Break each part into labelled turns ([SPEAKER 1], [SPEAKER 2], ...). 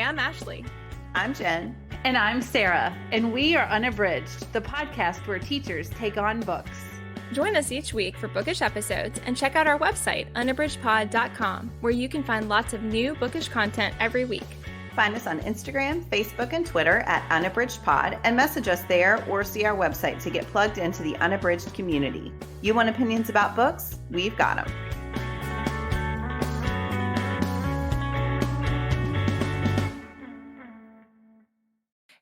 [SPEAKER 1] Hi, I'm Ashley.
[SPEAKER 2] I'm Jen.
[SPEAKER 3] And I'm Sara. And we are Unabridged, the podcast where teachers take on books.
[SPEAKER 1] Join us each week for bookish episodes and check out our website, unabridgedpod.com, where you can find lots of new bookish content every week.
[SPEAKER 2] Find us on Instagram, Facebook, and Twitter at Unabridged Pod and message us there or see our website to get plugged into the Unabridged community. You want opinions about books? We've got them.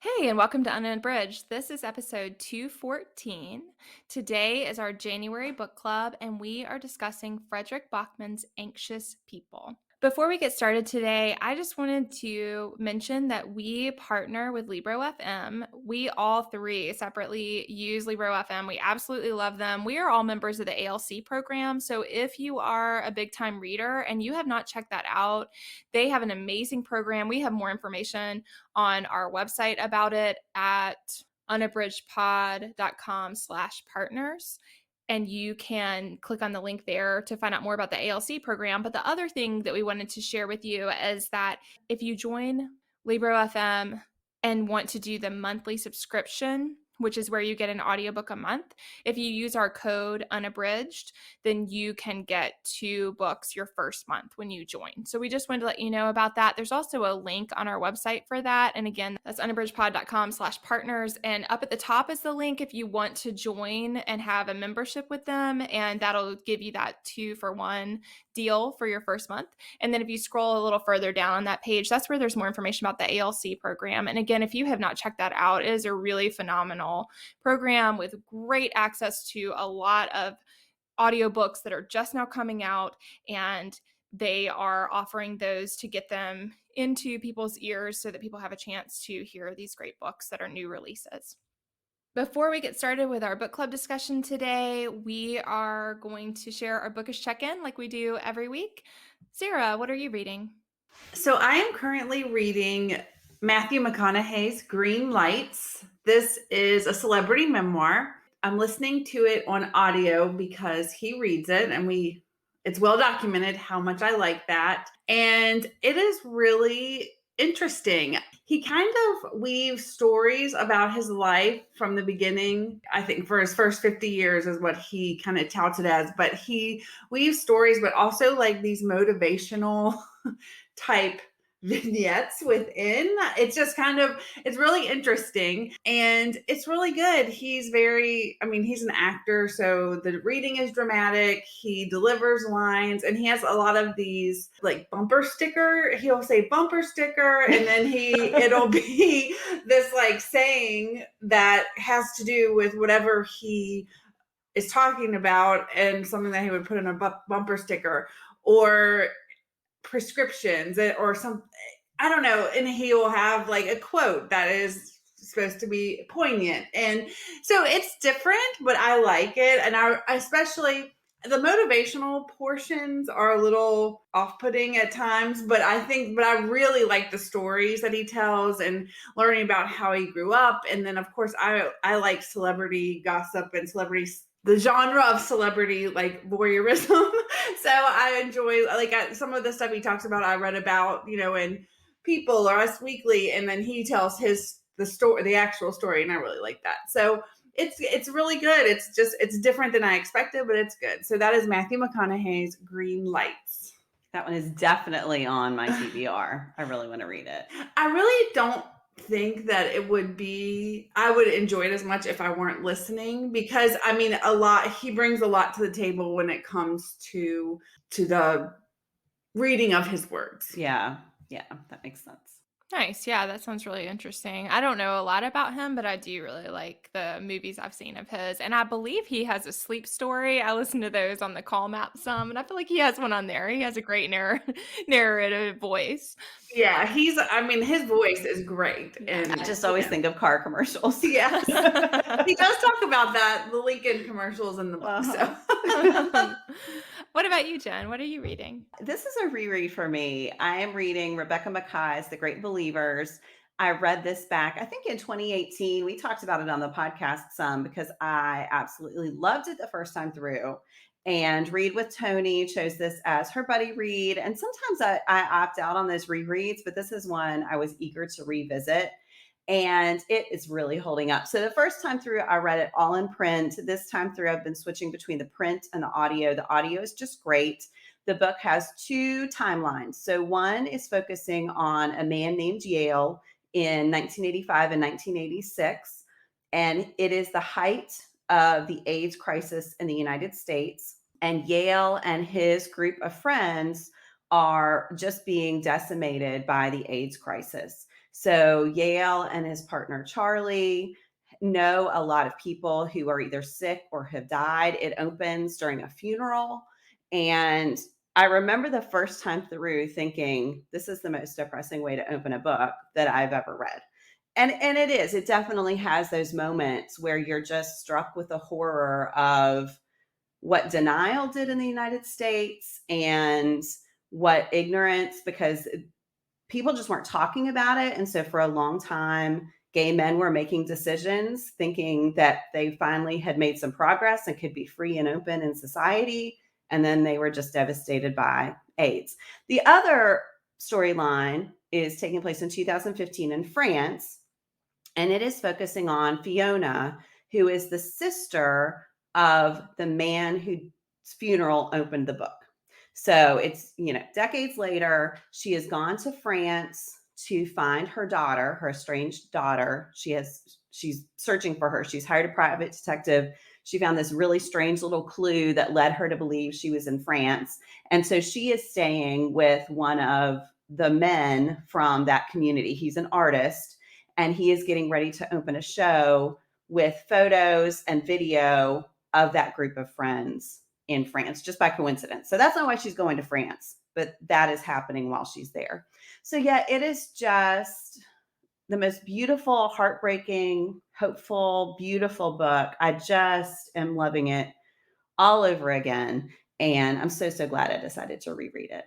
[SPEAKER 1] Hey, and welcome to Unabridged. This is episode 214. Today is our January book club, and we are discussing Fredrik Backman's Anxious People. Before we get started today, I just wanted to mention that we partner with Libro FM. We all three separately use Libro FM. We absolutely love them. We are all members of the ALC program. So if you are a big time reader and you have not checked that out, they have an amazing program. We have more information on our website about it at unabridgedpod.com/partners. And you can click on the link there to find out more about the ALC program. But the other thing that we wanted to share with you is that if you join Libro FM and want to do the monthly subscription, which is where you get an audiobook a month, if you use our code Unabridged, then you can get 2 books your first month when you join. So we just wanted to let you know about that. There's also a link on our website for that. And again, that's unabridgedpod.com/partners. And up at the top is the link if you want to join and have a membership with them. And that'll give you that 2-for-1 deal for your first month. And then if you scroll a little further down on that page, that's where there's more information about the ALC program. And again, if you have not checked that out, it is a really phenomenal program with great access to a lot of audiobooks that are just now coming out, and they are offering those to get them into people's ears so that people have a chance to hear these great books that are new releases. Before we get started with our book club discussion today, we are going to share our bookish check-in like we do every week. Sara, what are you reading?
[SPEAKER 3] So I am currently reading Matthew McConaughey's Green Lights. This is a celebrity memoir. I'm listening to it on audio because he reads it, and it's well documented how much I like that. And it is really interesting. He kind of weaves stories about his life from the beginning. I think for his first 50 years is what he kind of touts it as, but he weaves stories, but also like these motivational type vignettes within. It's just it's really interesting and it's really good. He's an actor, so the reading is dramatic. He delivers lines and he has a lot of these like bumper sticker. He'll say bumper sticker and then it'll be this like saying that has to do with whatever he is talking about and something that he would put in a bumper sticker or prescriptions or some, I don't know. And he will have like a quote that is supposed to be poignant. And so it's different, but I like it. And I especially the motivational portions are a little off-putting at times, but I really like the stories that he tells and learning about how he grew up. And then of course I like celebrity gossip and the genre of celebrity, like voyeurism. So I enjoy some of the stuff he talks about. I read about, in People or Us Weekly, and then he tells the actual story, and I really like that. So it's really good. It's different than I expected, but it's good. So that is Matthew McConaughey's Green Lights.
[SPEAKER 2] That one is definitely on my TBR. I really want to read it.
[SPEAKER 3] I really don't think that I would enjoy it as much if I weren't listening, because he brings a lot to the table when it comes to the reading of his words.
[SPEAKER 2] Yeah, that makes sense.
[SPEAKER 1] Nice. Yeah, that sounds really interesting. I don't know a lot about him, but I do really like the movies I've seen of his. And I believe he has a sleep story. I listen to those on the call map some, and I feel like he has one on there. He has a great narrative voice.
[SPEAKER 3] Yeah, his voice is great. And
[SPEAKER 2] I just always think of car commercials.
[SPEAKER 3] Yes. He does talk about that, the Lincoln commercials in the book. So.
[SPEAKER 1] What about you, Jen? What are you reading?
[SPEAKER 2] This is a reread for me. I am reading Rebecca Mackay's The Great Believers. I read this back, I think in 2018. We talked about it on the podcast some because I absolutely loved it the first time through. And Reid with Tony chose this as her buddy read. And sometimes I opt out on those rereads, but this is one I was eager to revisit. And it is really holding up. So the first time through, I read it all in print. This time through, I've been switching between the print and the audio. The audio is just great. The book has 2 timelines. So one is focusing on a man named Yale in 1985 and 1986. And it is the height of the AIDS crisis in the United States. And Yale and his group of friends are just being decimated by the AIDS crisis. So Yale and his partner, Charlie, know a lot of people who are either sick or have died. It opens during a funeral. And I remember the first time through thinking, this is the most depressing way to open a book that I've ever read. And it is. It definitely has those moments where you're just struck with the horror of what denial did in the United States and what ignorance, because people just weren't talking about it. And so for a long time, gay men were making decisions thinking that they finally had made some progress and could be free and open in society. And then they were just devastated by AIDS. The other storyline is taking place in 2015 in France. And it is focusing on Fiona, who is the sister of the man whose funeral opened the book. So it's, decades later, she has gone to France to find her daughter, her estranged daughter. She's searching for her. She's hired a private detective. She found this really strange little clue that led her to believe she was in France. And so she is staying with one of the men from that community. He's an artist, and he is getting ready to open a show with photos and video of that group of friends in France, just by coincidence. So that's not why she's going to France, but that is happening while she's there. So yeah, it is just the most beautiful, heartbreaking, hopeful, beautiful book. I just am loving it all over again. And I'm so glad I decided to reread it.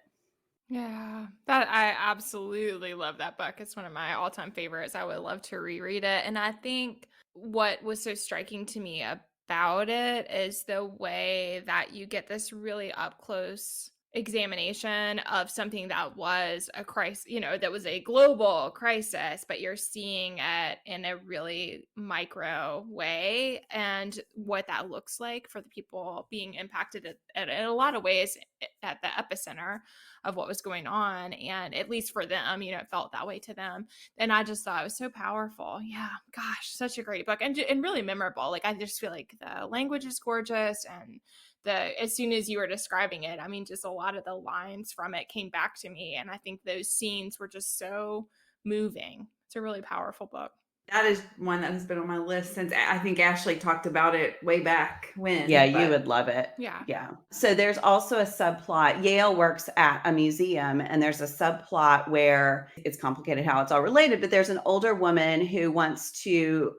[SPEAKER 1] Yeah, that I absolutely love that book. It's one of my all-time favorites. I would love to reread it. And I think what was so striking to me about it is the way that you get this really up-close examination of something that was a crisis, that was a global crisis, but you're seeing it in a really micro way and what that looks like for the people being impacted in a lot of ways at the epicenter of what was going on. And at least for them, it felt that way to them. And I just thought it was so powerful. Yeah, gosh, such a great book and really memorable. Like, I just feel like the language is gorgeous, and as soon as you were describing it, just a lot of the lines from it came back to me. And I think those scenes were just so moving. It's a really powerful book.
[SPEAKER 3] That is one that has been on my list since I think Ashley talked about it way back when.
[SPEAKER 2] Yeah, you would love it.
[SPEAKER 1] Yeah.
[SPEAKER 2] Yeah. So there's also a subplot. Yale works at a museum, and there's a subplot where it's complicated how it's all related, but there's an older woman who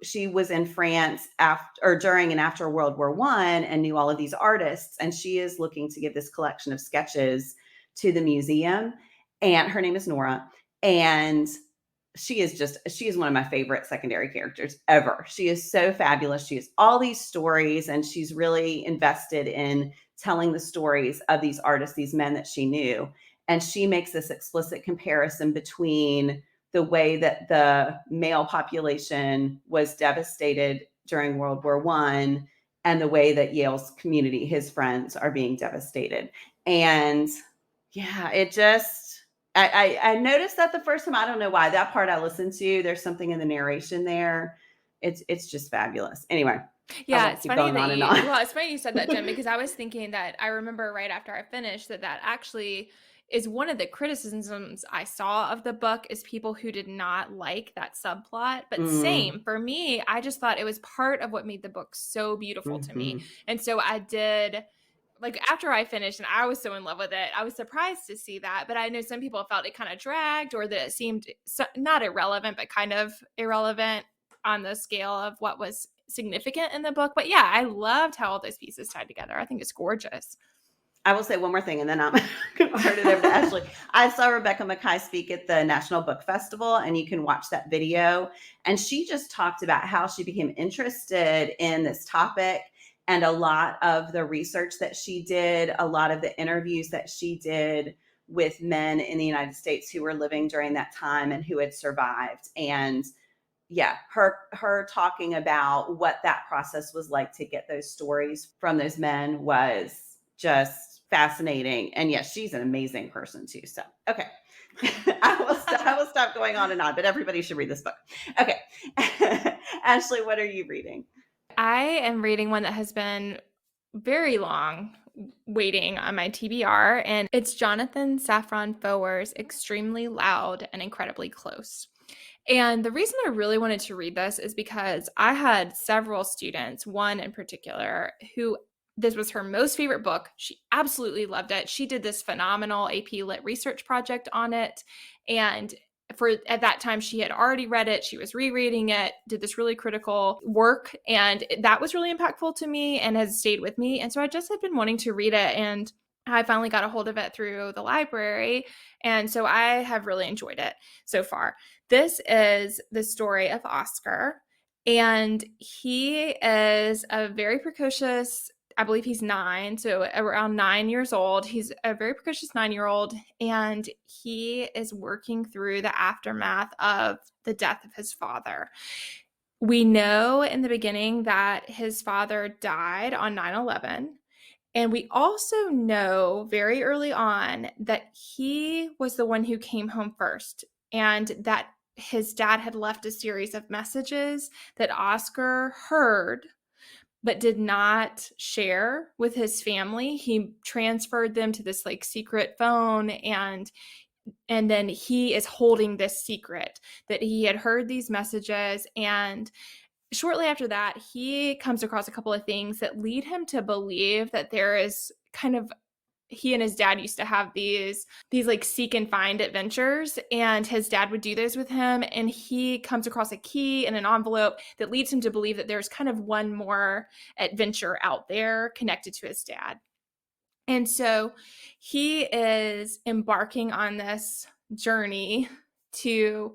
[SPEAKER 2] she was in France during and after World War I and knew all of these artists. And she is looking to give this collection of sketches to the museum. And her name is Nora. And she is one of my favorite secondary characters ever. She is so fabulous. She has all these stories, and she's really invested in telling the stories of these artists, these men that she knew. And she makes this explicit comparison between the way that the male population was devastated during World War I and the way that Yale's community, his friends, are being devastated. And yeah, I noticed that the first time. I don't know why. That part I listened to, there's something in the narration there. It's just fabulous. Anyway.
[SPEAKER 1] Yeah, it's funny it's funny you said that, Jen, because I was thinking that I remember right after I finished that actually is one of the criticisms I saw of the book is people who did not like that subplot. But same for me, I just thought it was part of what made the book so beautiful to me. And so I did, like, after I finished and I was so in love with it, I was surprised to see that. But I know some people felt it kind of dragged, or that it seemed not irrelevant, but kind of irrelevant on the scale of what was significant in the book. But yeah, I loved how all those pieces tied together. I think it's gorgeous.
[SPEAKER 2] I will say one more thing, and then I'm going to turn it over to Ashley. I saw Rebecca Makkai speak at the National Book Festival, and you can watch that video. And she just talked about how she became interested in this topic And a lot of the research that she did, a lot of the interviews that she did with men in the United States who were living during that time and who had survived. And yeah, her talking about what that process was like to get those stories from those men was just fascinating. And yes, she's an amazing person too. So, okay. I will stop going on and on, but everybody should read this book. Okay. Ashley, what are you reading?
[SPEAKER 1] I am reading one that has been very long waiting on my TBR, and it's Jonathan Safran Foer's Extremely Loud and Incredibly Close. And the reason I really wanted to read this is because I had several students, one in particular, who this was her most favorite book. She absolutely loved it. She did this phenomenal AP Lit research project on it. And at that time, she had already read it. She was rereading it, did this really critical work. And that was really impactful to me and has stayed with me. And so I just had been wanting to read it. And I finally got a hold of it through the library. And so I have really enjoyed it so far. This is the story of Oscar. And he is a very precocious, I believe he's 9, so around 9 years old. He's a very precocious 9-year-old, and he is working through the aftermath of the death of his father. We know in the beginning that his father died on 9/11, and we also know very early on that he was the one who came home first, and that his dad had left a series of messages that Oscar heard but did not share with his family. He transferred them to this like secret phone, and then he is holding this secret that he had heard these messages. And shortly after that, he comes across a couple of things that lead him to believe that there is kind of, he and his dad used to have these like seek and find adventures, and his dad would do those with him, and he comes across a key in an envelope that leads him to believe that there's kind of one more adventure out there connected to his dad. And so he is embarking on this journey to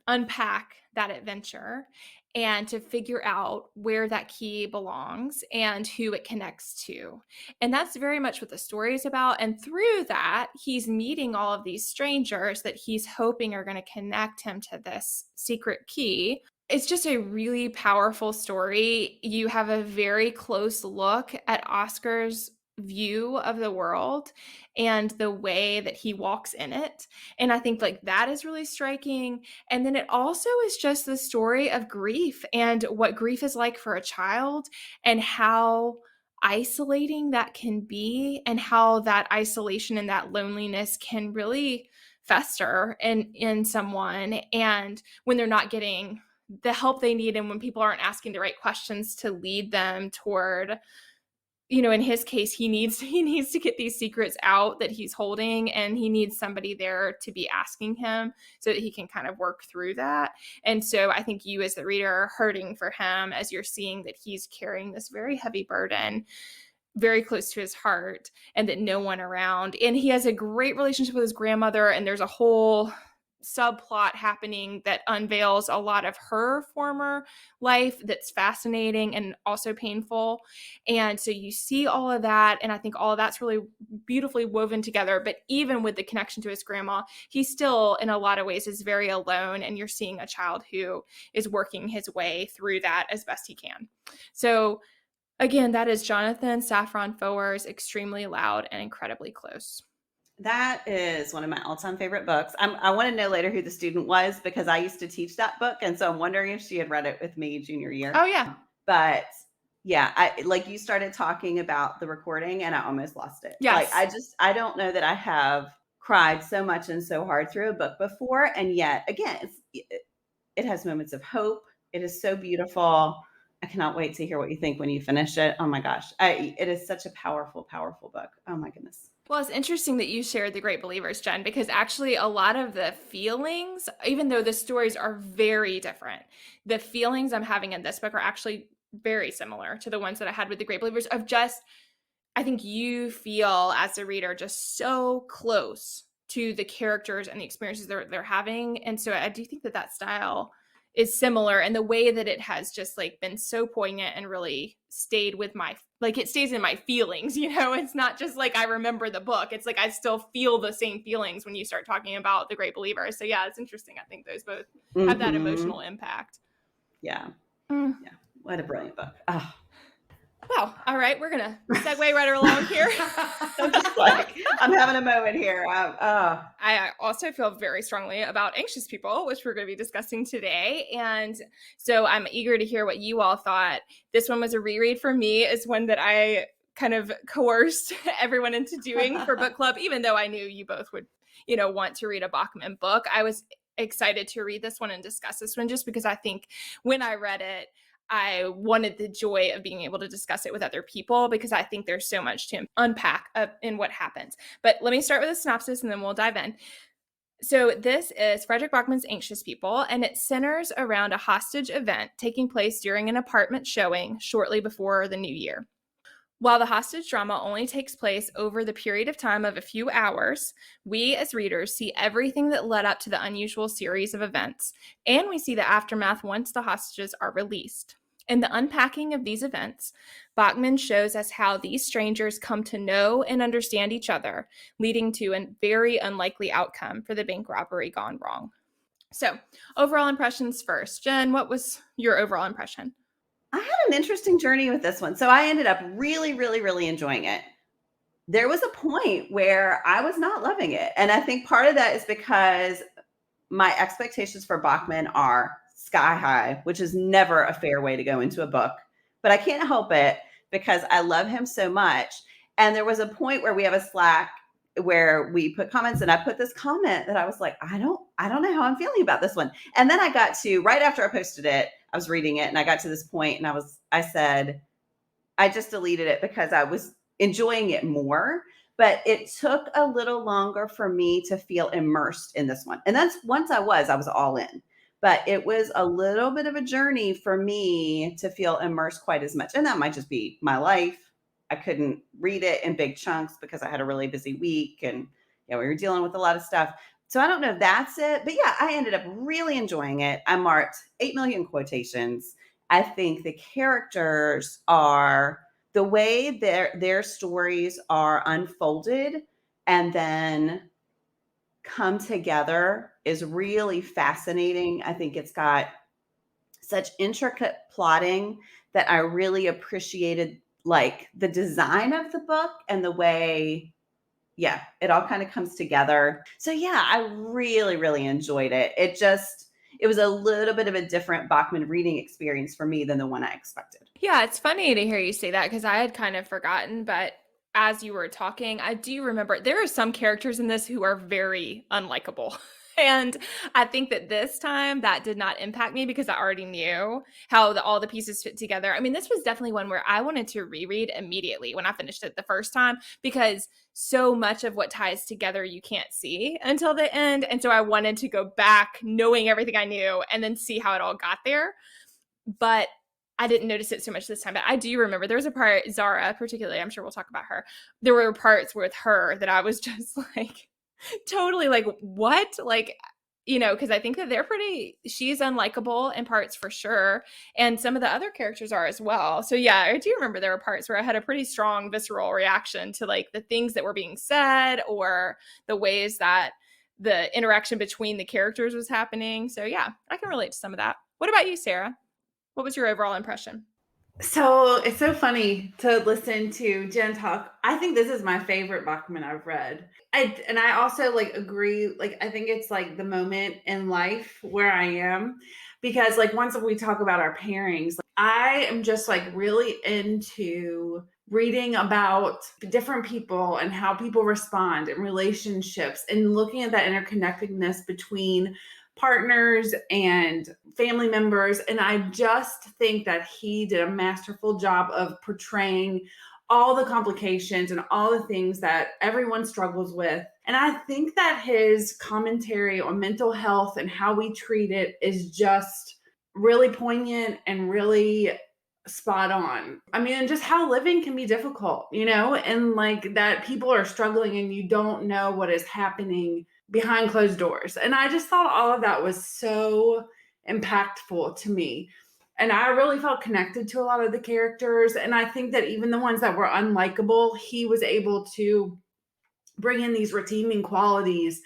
[SPEAKER 1] unpack that adventure and to figure out where that key belongs and who it connects to. And that's very much what the story is about. And through that, he's meeting all of these strangers that he's hoping are going to connect him to this secret key. It's just a really powerful story. You have a very close look at Oscar's view of the world and the way that he walks in it. And I think like that is really striking. And then it also is just the story of grief and what grief is like for a child and how isolating that can be, and how that isolation and that loneliness can really fester in someone, and when they're not getting the help they need, and when people aren't asking the right questions to lead them toward, in his case, he needs to get these secrets out that he's holding, and he needs somebody there to be asking him so that he can kind of work through that. And so I think you as the reader are hurting for him as you're seeing that he's carrying this very heavy burden very close to his heart, and that no one around. And he has a great relationship with his grandmother, and there's a whole subplot happening that unveils a lot of her former life that's fascinating and also painful. And so you see all of that, and I think all of that's really beautifully woven together. But even with the connection to his grandma, he still in a lot of ways is very alone, and you're seeing a child who is working his way through that as best he can. So again, that is Jonathan Safran Foer's Extremely Loud and Incredibly Close.
[SPEAKER 2] That is one of my all-time favorite books. I want to know later who the student was, because I used to teach that book. And so I'm wondering if she had read it with me junior year.
[SPEAKER 1] Oh, yeah.
[SPEAKER 2] But yeah, you started talking about the recording and I almost lost it.
[SPEAKER 1] Yes.
[SPEAKER 2] I don't know that I have cried so much and so hard through a book before. And yet, again, it has moments of hope. It is so beautiful. I cannot wait to hear what you think when you finish it. Oh my gosh. It is such a powerful, powerful book. Oh my goodness.
[SPEAKER 1] Well, it's interesting that you shared The Great Believers, Jen, because actually a lot of the feelings, even though the stories are very different, the feelings I'm having in this book are actually very similar to the ones that I had with The Great Believers, of just, I think you feel as a reader just so close to the characters and the experiences they're having. And so I do think that style is similar, and the way that it has just like been so poignant and really stayed with it stays in my feelings, it's not just like I remember the book. It's like I still feel the same feelings when you start talking about The Great Believer. So yeah, it's interesting. I think those both have that emotional impact.
[SPEAKER 2] Yeah.
[SPEAKER 1] Yeah.
[SPEAKER 2] What a brilliant book. Oh.
[SPEAKER 1] Well, all right, we're gonna segue right along here.
[SPEAKER 2] I'm just like, I'm having a moment here.
[SPEAKER 1] I also feel very strongly about anxious people, which we're going to be discussing today. And so I'm eager to hear what you all thought. This one was a reread for me. It's one that I kind of coerced everyone into doing for book club, even though I knew you both would, want to read a Backman book. I was excited to read this one and discuss this one just because I think when I read it, I wanted the joy of being able to discuss it with other people because I think there's so much to unpack in what happens. But let me start with a synopsis and then we'll dive in. So this is Fredrik Backman's Anxious People, and it centers around a hostage event taking place during an apartment showing shortly before the new year. While the hostage drama only takes place over the period of time of a few hours, we as readers see everything that led up to the unusual series of events, and we see the aftermath once the hostages are released. In the unpacking of these events, Backman shows us how these strangers come to know and understand each other, leading to a very unlikely outcome for the bank robbery gone wrong. So, overall impressions first. Jen, what was your overall impression?
[SPEAKER 2] I had an interesting journey with this one. So I ended up really, really, really enjoying it. There was a point where I was not loving it. And I think part of that is because my expectations for Backman are sky high, which is never a fair way to go into a book. But I can't help it because I love him so much. And there was a point where we have a Slack where we put comments, and I put this comment that I was like, I don't know how I'm feeling about this one. And then I got to, right after I posted it, I was reading it and I got to this point and I said, I just deleted it because I was enjoying it more, but it took a little longer for me to feel immersed in this one. And that's once I was all in, but it was a little bit of a journey for me to feel immersed quite as much. And that might just be my life. I couldn't read it in big chunks because I had a really busy week and we were dealing with a lot of stuff. So I don't know if that's it, but yeah, I ended up really enjoying it. I marked 8 million quotations. I think the characters are, the way their stories are unfolded and then come together is really fascinating. I think it's got such intricate plotting that I really appreciated, like the design of the book and the way, it all kind of comes together. So yeah, I really, really enjoyed it. It was a little bit of a different Backman reading experience for me than the one I expected.
[SPEAKER 1] Yeah, it's funny to hear you say that because I had kind of forgotten, but as you were talking, I do remember there are some characters in this who are very unlikable. And I think that this time that did not impact me because I already knew how all the pieces fit together. I mean, this was definitely one where I wanted to reread immediately when I finished it the first time because so much of what ties together you can't see until the end. And so I wanted to go back knowing everything I knew and then see how it all got there. But I didn't notice it so much this time, but I do remember there was a part, Sara particularly, I'm sure we'll talk about her. There were parts with her that I was just like, totally like, what? Like, because I think that she's unlikable in parts for sure. And some of the other characters are as well. So yeah, I do remember there were parts where I had a pretty strong visceral reaction to like the things that were being said or the ways that the interaction between the characters was happening. So yeah, I can relate to some of that. What about you, Sara? What was your overall impression?
[SPEAKER 3] So it's so funny to listen to Jen talk. I think this is my favorite Backman I've read. I also like agree. Like, I think it's like the moment in life where I am, because like once we talk about our pairings, I am just like really into reading about different people and how people respond in relationships and looking at that interconnectedness between partners and family members. And I just think that he did a masterful job of portraying all the complications and all the things that everyone struggles with. And I think that his commentary on mental health and how we treat it is just really poignant and really spot on. I mean, and just how living can be difficult, and like that people are struggling and you don't know what is happening behind closed doors. And I just thought all of that was so impactful to me. And I really felt connected to a lot of the characters. And I think that even the ones that were unlikable, he was able to bring in these redeeming qualities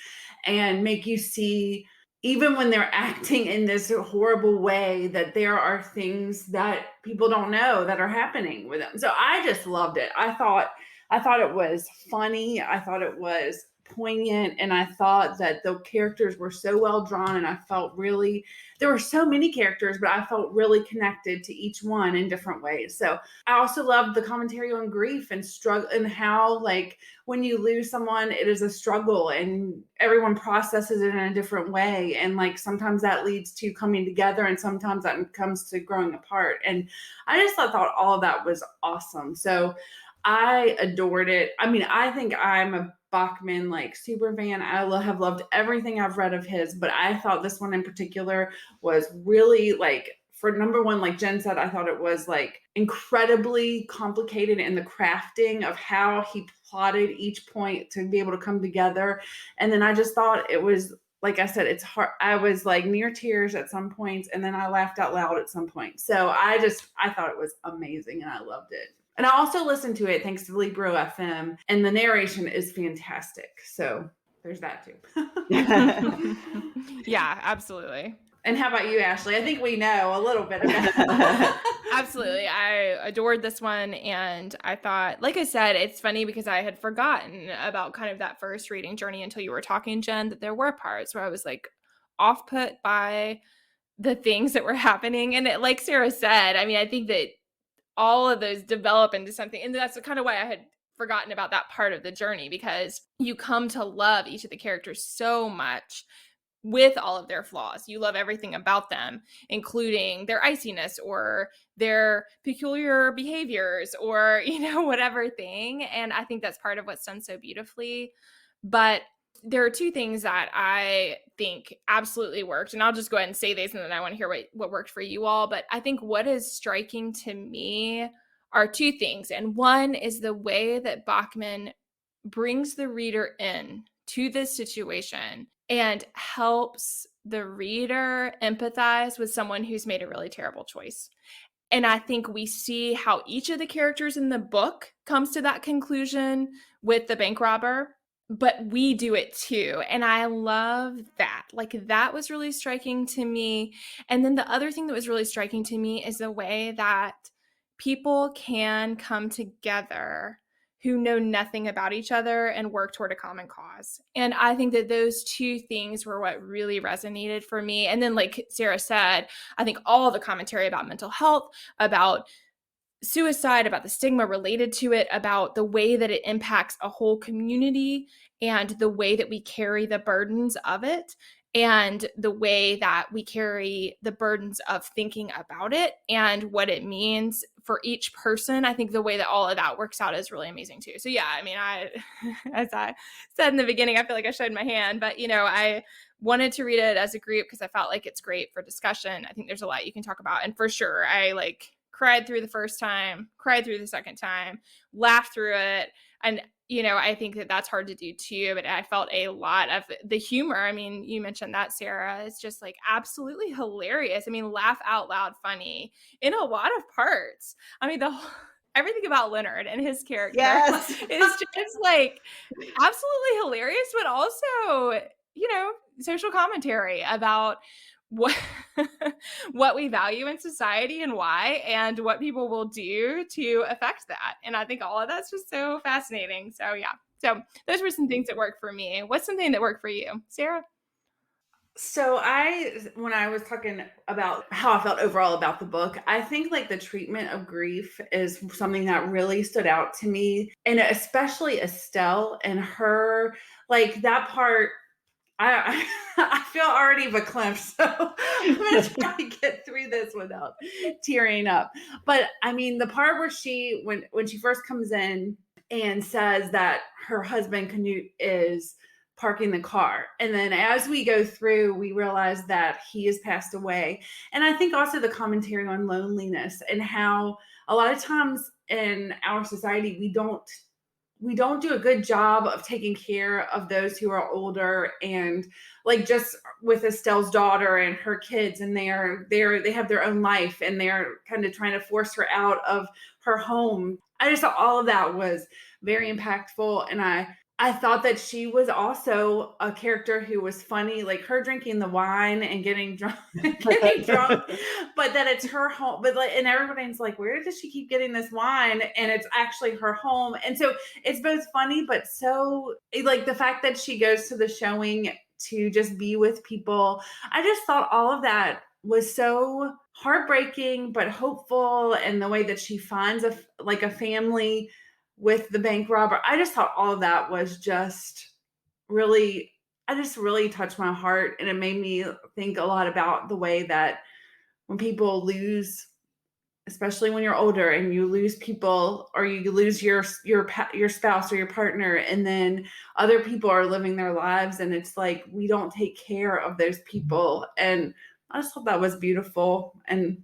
[SPEAKER 3] and make you see, even when they're acting in this horrible way, that there are things that people don't know that are happening with them. So I just loved it. I thought it was funny. I thought it was poignant, and I thought that the characters were so well drawn, and I felt really, there were so many characters, but I felt really connected to each one in different ways. So I also loved the commentary on grief and struggle, and how, like, when you lose someone, it is a struggle and everyone processes it in a different way. And like, sometimes that leads to coming together, and sometimes that comes to growing apart. And I just thought all of that was awesome. So I adored it. I mean, I think I'm a Backman like super fan. I have loved everything I've read of his, but I thought this one in particular was really, like, for number one, like Jen said, I thought it was like incredibly complicated in the crafting of how he plotted each point to be able to come together. And then I just thought it was, like I said, it's hard. I was like near tears at some points, and then I laughed out loud at some point. So I thought it was amazing, and I loved it. And I also listened to it thanks to Libro FM, and the narration is fantastic. So there's that too.
[SPEAKER 1] Yeah, absolutely.
[SPEAKER 3] And how about you, Ashley? I think we know a little bit about
[SPEAKER 1] Absolutely. I adored this one. And I thought, like I said, it's funny because I had forgotten about kind of that first reading journey until you were talking, Jen, that there were parts where I was like off put by the things that were happening. And it, like Sara said, I mean, I think that all of those develop into something. And that's kind of why I had forgotten about that part of the journey, because you come to love each of the characters so much with all of their flaws. You love everything about them, including their iciness or their peculiar behaviors or, whatever thing. And I think that's part of what's done so beautifully. But there are two things that I think absolutely worked. And I'll just go ahead and say these, and then I want to hear what worked for you all. But I think what is striking to me are two things. And one is the way that Backman brings the reader in to this situation and helps the reader empathize with someone who's made a really terrible choice. And I think we see how each of the characters in the book comes to that conclusion with the bank robber, but we do it too. And I love that. Like, that was really striking to me. And then the other thing that was really striking to me is the way that people can come together who know nothing about each other and work toward a common cause. And I think that those two things were what really resonated for me. And then, like Sara said, I think all the commentary about mental health, about suicide, about the stigma related to it, about the way that it impacts a whole community and the way that we carry the burdens of it, and the way that we carry the burdens of thinking about it and what it means for each person. I think the way that all of that works out is really amazing too. So yeah, I mean, as I said in the beginning, I feel like I showed my hand, but I wanted to read it as a group because I felt like it's great for discussion. I think there's a lot you can talk about. And for sure, I cried through the first time, cried through the second time, laughed through it. And I think that that's hard to do too, but I felt a lot of the humor. I mean, you mentioned that, Sara. It's just absolutely hilarious. I mean, laugh out loud funny in a lot of parts. I mean, everything about Leonard and his character
[SPEAKER 2] Yes.
[SPEAKER 1] is just absolutely hilarious, but also, social commentary about what we value in society and why, and what people will do to affect that. And I think all of that's just so fascinating. So yeah. So those were some things that worked for me. What's something that worked for you, Sara?
[SPEAKER 3] So when I was talking about how I felt overall about the book, I think the treatment of grief is something that really stood out to me. And especially Estelle and her, that part, I feel already verklempt, so I'm going to try to get through this without tearing up. But I mean, the part where when she first comes in and says that her husband Canute is parking the car, and then as we go through, we realize that he has passed away. And I think also the commentary on loneliness and how a lot of times in our society we don't we don't do a good job of taking care of those who are older, and like just with Estelle's daughter and her kids, and they have their own life, and they're kind of trying to force her out of her home. I just thought all of that was very impactful, and I thought that she was also a character who was funny, like her drinking the wine and getting drunk, but that it's her home. But like, and everybody's like, where does she keep getting this wine? And it's actually her home. And so it's both funny, but so like the fact that she goes to the showing to just be with people. I just thought all of that was so heartbreaking, but hopeful. And the way that she finds a family with the bank robber. I just thought all of that was just really touched my heart. And it made me think a lot about the way that when people lose, especially when you're older and you lose people, or you lose your spouse or your partner, and then other people are living their lives, and it's like we don't take care of those people. And I just thought that was beautiful and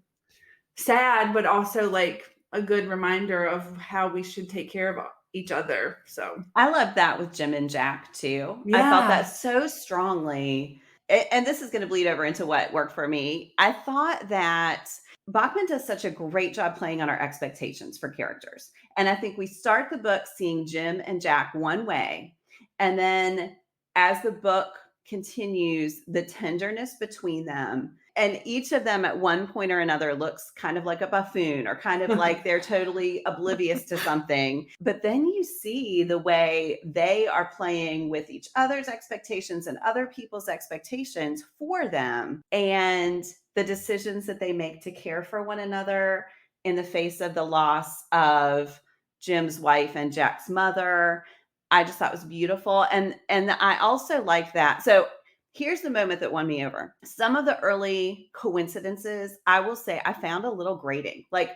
[SPEAKER 3] sad, but also like a good reminder of how we should take care of each other. So
[SPEAKER 2] I love that with Jim and Jack too.
[SPEAKER 3] yeah.
[SPEAKER 2] I felt that so strongly. And this is going to bleed over into what worked for me. I thought that Bachman does such a great job playing on our expectations for characters. And I think we start the book seeing Jim and Jack one way. And then as the book continues, the tenderness between them, and each of them at one point or another looks kind of like a buffoon, or kind of like they're totally oblivious to something. But then you see the way they are playing with each other's expectations and other people's expectations for them, and the decisions that they make to care for one another in the face of the loss of Jim's wife and Jack's mother. I just thought was beautiful. And I also like that. So here's the moment that won me over. Some of the early coincidences, I will say, I found a little grating. Like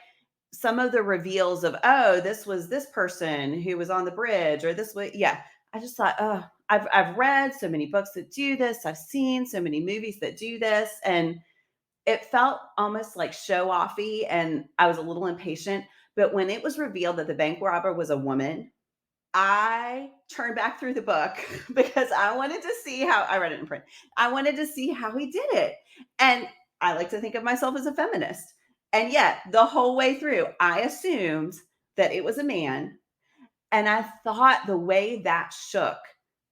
[SPEAKER 2] some of the reveals of, oh, this was this person who was on the bridge, or this way. Yeah. I just thought, oh, I've read so many books that do this. I've seen so many movies that do this. And it felt almost like show-offy, and I was a little impatient. But when it was revealed that the bank robber was a woman, I turned back through the book because I wanted to see how I read it in print. I wanted to see how he did it. And I like to think of myself as a feminist. And yet the whole way through, I assumed that it was a man. And I thought the way that shook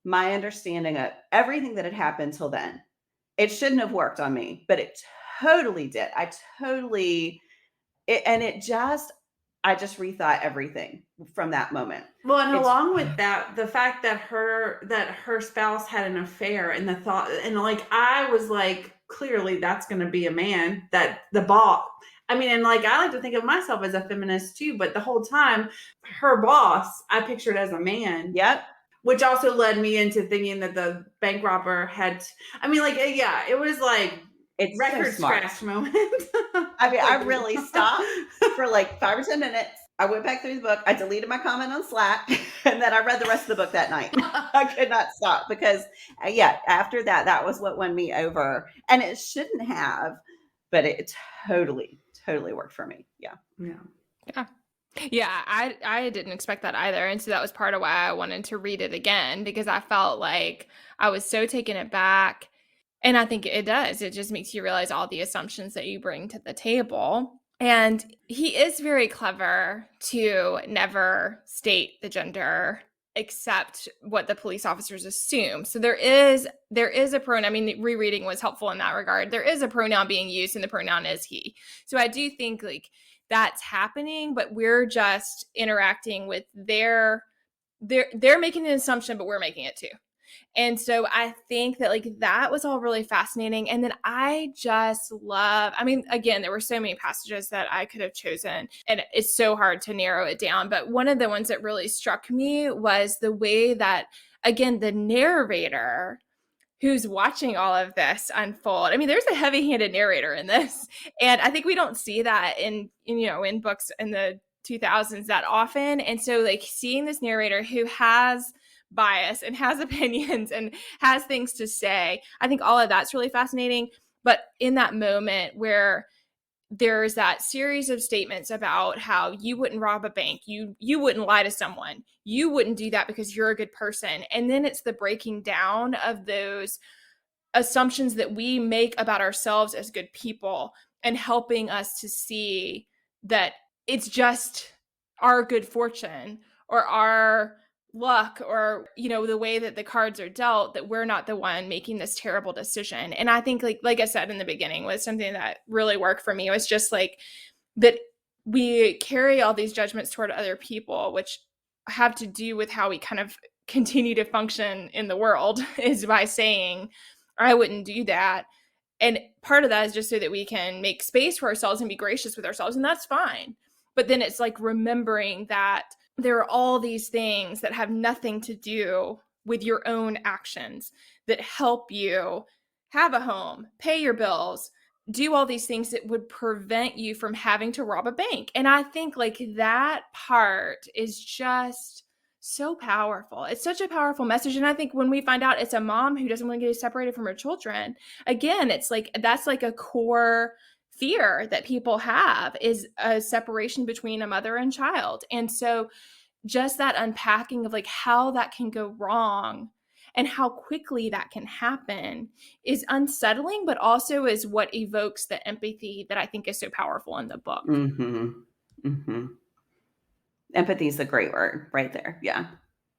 [SPEAKER 2] my understanding of everything that had happened till then, it shouldn't have worked on me, but it totally did. I just rethought everything from that moment.
[SPEAKER 3] Well, and along with that, the fact that her spouse had an affair, and the thought, and like I was like, clearly that's going to be a man, that the boss. I mean, and like I like to think of myself as a feminist too, but the whole time, her boss, I pictured as a man.
[SPEAKER 2] Yep.
[SPEAKER 3] Which also led me into thinking that the bank robber had. I mean, like, yeah, it was like. It's record
[SPEAKER 2] so
[SPEAKER 3] scratch moment.
[SPEAKER 2] I mean, I really stopped for like 5 or 10 minutes. I went back through the book. I deleted my comment on Slack, and then I read the rest of the book that night. I could not stop because, after that was what won me over. And it shouldn't have, but it totally worked for me. Yeah.
[SPEAKER 1] Yeah, I didn't expect that either. And so that was part of why I wanted to read it again, because I felt like I was so taken aback. And I think it does. It just makes you realize all the assumptions that you bring to the table. And he is very clever to never state the gender except what the police officers assume. So there is a pronoun. I mean, rereading was helpful in that regard. There is a pronoun being used, and the pronoun is he. So I do think like that's happening, but we're just interacting with they're making an assumption, but we're making it too. And so I think that like that was all really fascinating. And then I just love, I mean, again, there were so many passages that I could have chosen, and it's so hard to narrow it down. But one of the ones that really struck me was the way that, again, the narrator who's watching all of this unfold. I mean, there's a heavy-handed narrator in this. And I think we don't see that in books in the 2000s that often. And so like seeing this narrator who has bias and has opinions and has things to say, I think all of that's really fascinating. But in that moment where there's that series of statements about how you wouldn't rob a bank, you wouldn't lie to someone, you wouldn't do that because you're a good person. And then it's the breaking down of those assumptions that we make about ourselves as good people and helping us to see that it's just our good fortune or our luck or, you know, the way that the cards are dealt, that we're not the one making this terrible decision. And I think like I said in the beginning, was something that really worked for me. It was just like that we carry all these judgments toward other people, which have to do with how we kind of continue to function in the world, is by saying, I wouldn't do that. And part of that is just so that we can make space for ourselves and be gracious with ourselves. And that's fine. But then it's like remembering that there are all these things that have nothing to do with your own actions that help you have a home, pay your bills, do all these things that would prevent you from having to rob a bank. And I think like that part is just so powerful. It's such a powerful message. And I think when we find out it's a mom who doesn't want to get separated from her children, again, it's like, that's like a core fear that people have, is a separation between a mother and child. And so just that unpacking of like how that can go wrong and how quickly that can happen is unsettling, but also is what evokes the empathy that I think is so powerful in the book.
[SPEAKER 2] Mm-hmm. Mm-hmm. Empathy is a great word right there. Yeah.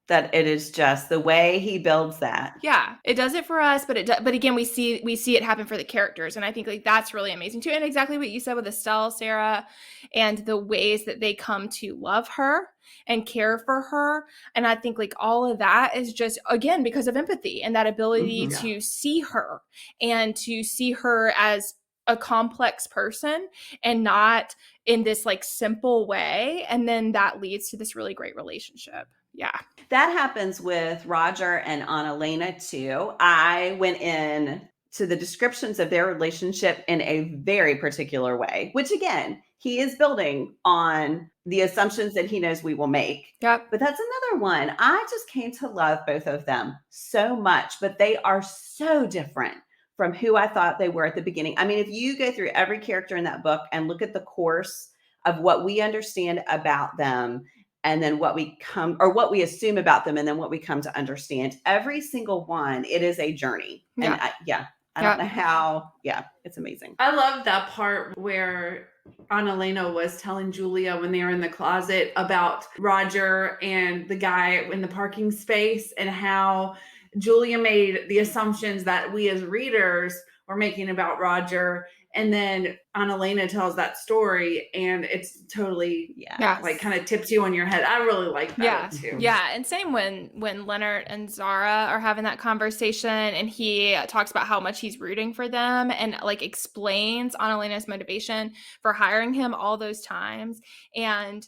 [SPEAKER 2] That it is just the way he builds that.
[SPEAKER 1] Yeah, it does it for us, but again, we see it happen for the characters. And I think like that's really amazing too. And exactly what you said with Estelle, Sara, and the ways that they come to love her and care for her. And I think like all of that is just, again, because of empathy and that ability to see her and to see her as a complex person and not in this like simple way. And then that leads to this really great relationship. Yeah.
[SPEAKER 2] That happens with Roger and Annalena too. I went in to the descriptions of their relationship in a very particular way, which again, he is building on the assumptions that he knows we will make.
[SPEAKER 1] Yep.
[SPEAKER 2] But that's another one. I just came to love both of them so much, but they are so different from who I thought they were at the beginning. I mean, if you go through every character in that book and look at the course of what we understand about them, and then what we assume about them, and then what we come to understand, every single one, it is a journey.
[SPEAKER 1] Yeah.
[SPEAKER 2] And I don't know how. Yeah, it's amazing.
[SPEAKER 3] I love that part where Annalena was telling Julia when they were in the closet about Roger and the guy in the parking space, and how Julia made the assumptions that we as readers were making about Roger. And then Annalena tells that story, and it's totally like kind of tips you on your head. I really like that too.
[SPEAKER 1] Yeah. And same when Leonard and Zara are having that conversation, and he talks about how much he's rooting for them and like explains Annalena's motivation for hiring him all those times and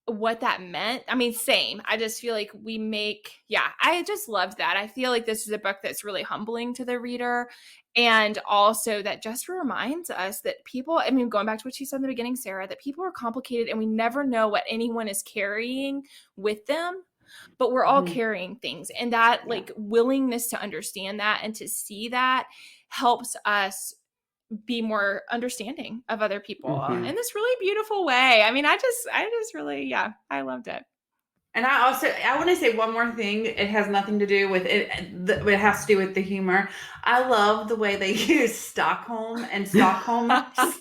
[SPEAKER 1] what that meant. I mean, same. I just feel like I just loved that. I feel like this is a book that's really humbling to the reader. And also that just reminds us that people, I mean, going back to what you said in the beginning, Sara, that people are complicated and we never know what anyone is carrying with them, but we're all carrying things. And that like willingness to understand that and to see that helps us be more understanding of other people in this really beautiful way. I mean, I just really, I loved it.
[SPEAKER 3] And I want to say one more thing. It has nothing to do with it. It has to do with the humor. I love the way they use Stockholm and Stockholmers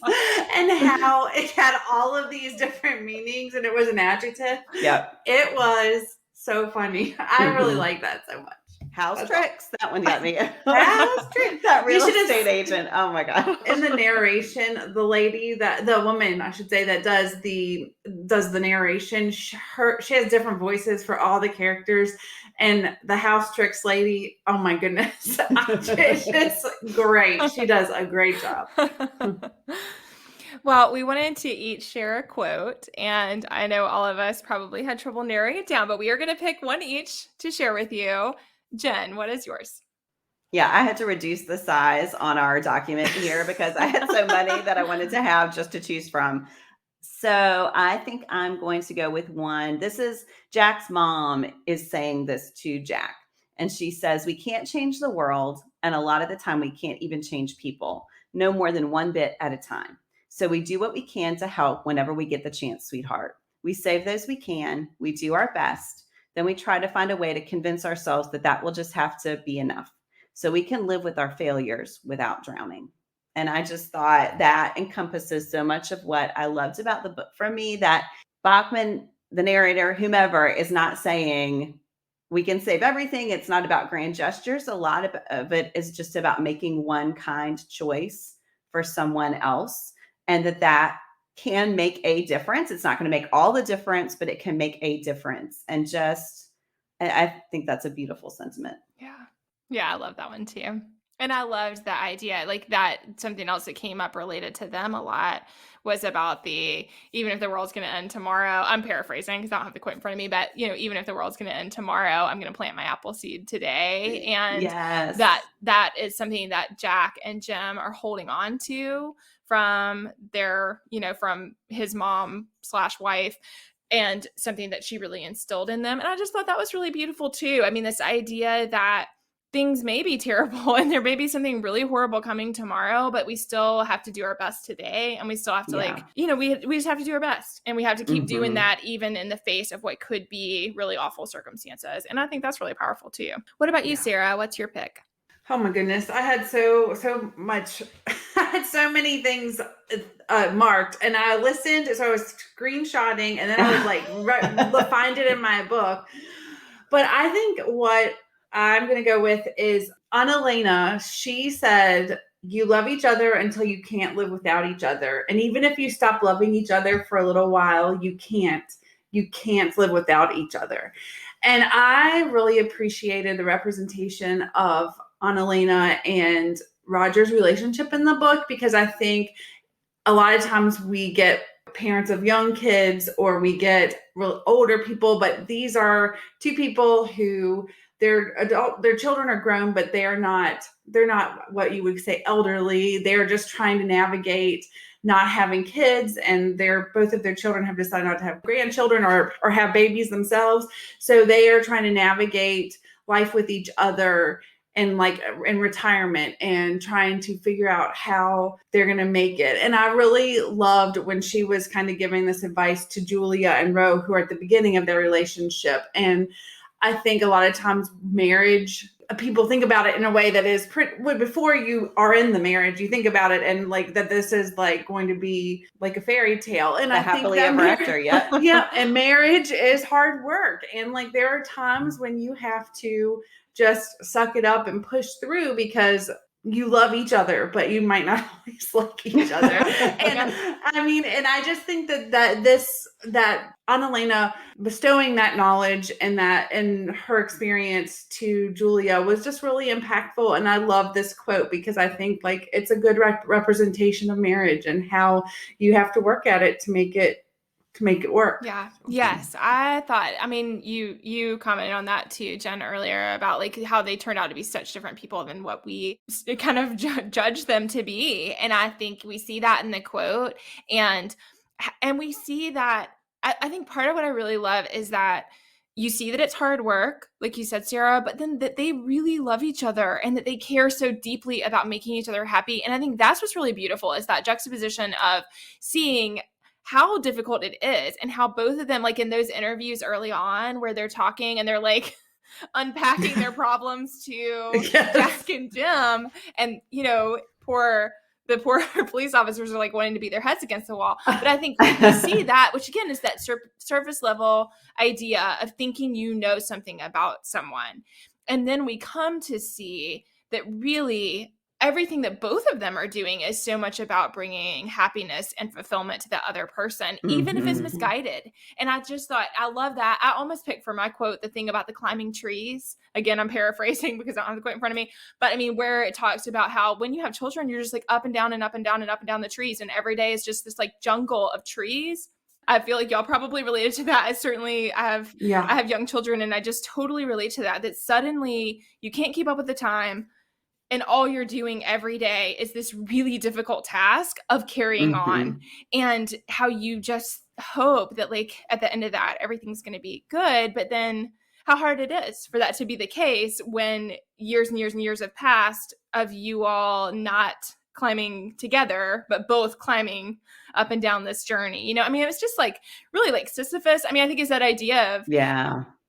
[SPEAKER 3] and how it had all of these different meanings, and it was an adjective.
[SPEAKER 2] Yeah.
[SPEAKER 3] It was so funny. I really like that so much.
[SPEAKER 2] House tricks. That one got me.
[SPEAKER 3] House tricks.
[SPEAKER 2] That real estate agent. Oh my God.
[SPEAKER 3] In the narration, the woman, I should say, that does the narration, she has different voices for all the characters. And the house tricks lady, oh my goodness. It's just great. She does a great job.
[SPEAKER 1] Well, we wanted to each share a quote, and I know all of us probably had trouble narrowing it down, but we are going to pick one each to share with you. Jen, what is yours?
[SPEAKER 2] Yeah, I had to reduce the size on our document here because I had so many that I wanted to have just to choose from. So I think I'm going to go with one. This is Jack's mom is saying this to Jack. And she says, we can't change the world. And a lot of the time we can't even change people, no more than one bit at a time. So we do what we can to help whenever we get the chance, sweetheart. We save those we can. We do our best. Then we try to find a way to convince ourselves that that will just have to be enough so we can live with our failures without drowning. And I just thought that encompasses so much of what I loved about the book for me, that Backman, the narrator, whomever, is not saying we can save everything. It's not about grand gestures. A lot of it is just about making one kind choice for someone else, and that can make a difference. It's not going to make all the difference, but it can make a difference. And just, I think that's a beautiful sentiment.
[SPEAKER 1] Yeah. Yeah, I love that one too. And I loved the idea, like that something else that came up related to them a lot was about the, even if the world's going to end tomorrow, I'm paraphrasing because I don't have the quote in front of me, but even if the world's going to end tomorrow, I'm going to plant my apple seed today. And
[SPEAKER 2] yes,
[SPEAKER 1] that is something that Jack and Jim are holding on to from their, from his mom/wife, and something that she really instilled in them. And I just thought that was really beautiful too. I mean, this idea that things may be terrible and there may be something really horrible coming tomorrow, but we still have to do our best today. And we still have to we just have to do our best, and we have to keep doing that even in the face of what could be really awful circumstances. And I think that's really powerful too. What about you, Sarah? What's your pick?
[SPEAKER 3] Oh my goodness. I had so much, I had so many things marked, and I listened. So I was screenshotting, and then I would find it in my book. But I think what I'm going to go with is Annalena. She said, you love each other until you can't live without each other. And even if you stop loving each other for a little while, you can't live without each other. And I really appreciated the representation of Annalena and Roger's relationship in the book, because I think a lot of times we get parents of young kids or we get real older people, but these are two people who their children are grown, but they're not what you would say elderly. They're just trying to navigate not having kids, and both of their children have decided not to have grandchildren or have babies themselves. So they are trying to navigate life with each other and in retirement, and trying to figure out how they're going to make it. And I really loved when she was kind of giving this advice to Julia and Ro, who are at the beginning of their relationship. And I think a lot of times marriage, people think about it in a way that is before you are in the marriage, you think about it and that this is going to be like a fairy tale. And I think that
[SPEAKER 2] ever after,
[SPEAKER 3] yeah. And marriage is hard work. And there are times when you have to just suck it up and push through, because you love each other, but you might not always like each other. And and I just think that Annalena bestowing that knowledge and her experience to Julia was just really impactful. And I love this quote because I think it's a good representation of marriage and how you have to work at it to make it work.
[SPEAKER 1] Yeah. Yes. I thought, you commented on that too, Jen, earlier about how they turned out to be such different people than what we kind of judge them to be. And I think we see that in the quote, and we see that, I think part of what I really love is that you see that it's hard work, like you said, Sarah, but then that they really love each other and that they care so deeply about making each other happy. And I think that's what's really beautiful, is that juxtaposition of seeing how difficult it is, and how both of them, in those interviews early on where they're talking and they're unpacking their problems to
[SPEAKER 3] Yes.
[SPEAKER 1] Jack and Jim, and the poor police officers are wanting to beat their heads against the wall. But I think we see that, which again is that surface level idea of thinking something about someone, and then we come to see that really everything that both of them are doing is so much about bringing happiness and fulfillment to the other person, even if it's misguided. And I just thought, I love that. I almost picked for my quote the thing about the climbing trees. Again, I'm paraphrasing because I don't have the quote in front of me. But where it talks about how when you have children, you're just up and down and up and down and up and down the trees. And every day is just this jungle of trees. I feel like y'all probably related to that. I have young children, and I just totally relate to that suddenly you can't keep up with the time. And all you're doing every day is this really difficult task of carrying on, and how you just hope that at the end of that, everything's going to be good. But then how hard it is for that to be the case when years and years and years have passed of you all not climbing together, but both climbing up and down this journey. You know, I mean, it was just like really like Sisyphus. I mean, I think it's that idea of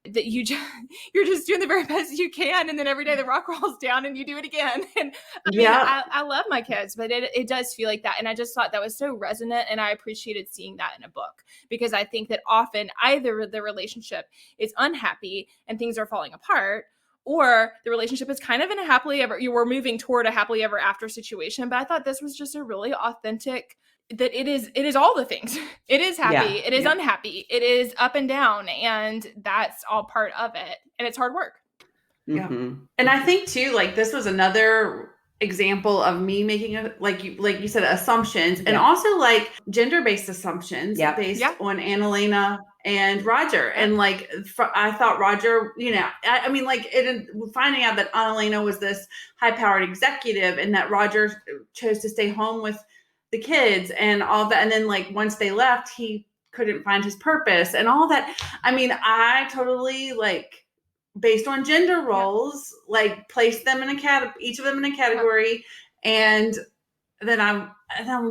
[SPEAKER 1] that you're just doing the very best you can, and then every day the rock rolls down and you do it again. And I mean, I love my kids, but it does feel like that. And I just thought that was so resonant, and I appreciated seeing that in a book, because I think that often either the relationship is unhappy and things are falling apart, or the relationship is kind of in a happily ever, you were moving toward a happily ever after situation. But I thought this was just a really authentic, that it is all the things. It is happy. It is unhappy. It is up and down. And that's all part of it. And it's hard work.
[SPEAKER 3] Yeah. And I think too, like this was another example of me making like you said, assumptions, and also like gender-based assumptions based on Annalena and Roger. And like, I thought Roger, you know, I mean, like finding out that Annalena was this high-powered executive and that Roger chose to stay home with the kids and all that. And then like, once they left, he couldn't find his purpose and all that. I mean, I totally like, based on gender roles, like place them in each of them in a category. And then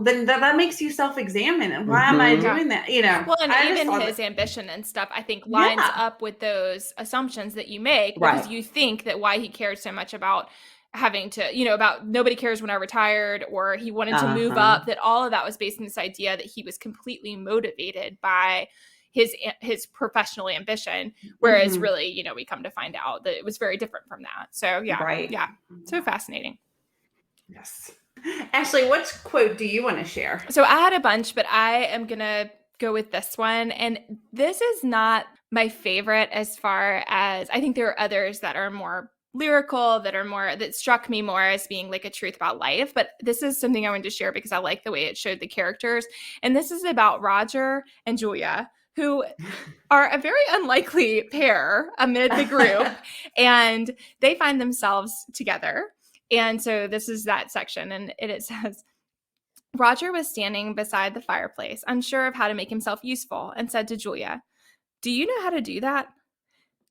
[SPEAKER 3] then that makes you self-examine. And why am I doing that? You know,
[SPEAKER 1] well, and even his ambition and stuff, I think lines up with those assumptions that you make, because you think that why he cares so much about having to, you know, about nobody cares when I retired, or he wanted to move up, that all of that was based on this idea that he was completely motivated by his professional ambition, whereas really, you know, we come to find out that it was very different from that. So so fascinating.
[SPEAKER 3] Yes. Ashley, which quote do you want to share?
[SPEAKER 1] So I had a bunch, but I am gonna go with this one, and this is not my favorite as far as, I think there are others that are more lyrical, that struck me more as being like a truth about life. But this is something I wanted to share because I like the way it showed the characters. And this is about Roger and Julia, who are a very unlikely pair amid the group. And they find themselves together. And so this is that section. And it says, Roger was standing beside the fireplace, unsure of how to make himself useful, and said to Julia, "Do you know how to do that?"